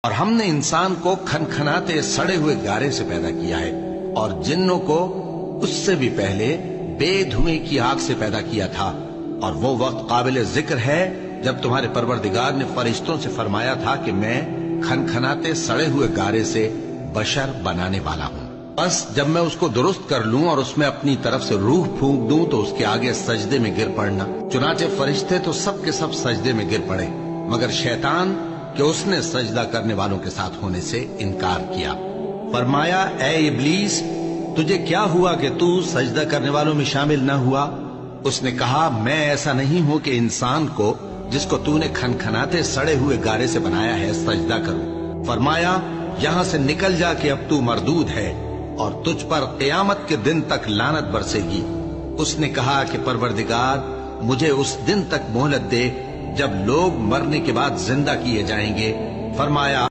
اور ہم نے انسان کو کھنکھناتے سڑے ہوئے گارے سے پیدا کیا ہے اور جنوں کو اس سے بھی پہلے بے دھوئیں کی آگ سے پیدا کیا تھا، اور وہ وقت قابل ذکر ہے جب تمہارے پروردگار نے فرشتوں سے فرمایا تھا کہ میں کھنکھناتے سڑے ہوئے گارے سے بشر بنانے والا ہوں، بس جب میں اس کو درست کر لوں اور اس میں اپنی طرف سے روح پھونک دوں تو اس کے آگے سجدے میں گر پڑنا۔ چنانچہ فرشتے تو سب کے سب سجدے میں گر پڑے مگر شیطان کہ اس نے سجدہ کرنے والوں کے ساتھ ہونے سے انکار کیا۔ فرمایا اے ابلیس، تجھے کیا ہوا کہ تو سجدہ کرنے والوں میں شامل نہ ہوا؟ اس نے کہا میں ایسا نہیں ہوں کہ انسان کو جس کو تو نے کھنکھناتے سڑے ہوئے گارے سے بنایا ہے سجدہ کروں۔ فرمایا یہاں سے نکل جا کہ اب تو مردود ہے اور تجھ پر قیامت کے دن تک لعنت برسے گی۔ اس نے کہا کہ پروردگار مجھے اس دن تک مہلت دے جب لوگ مرنے کے بعد زندہ کیے جائیں گے۔ فرمایا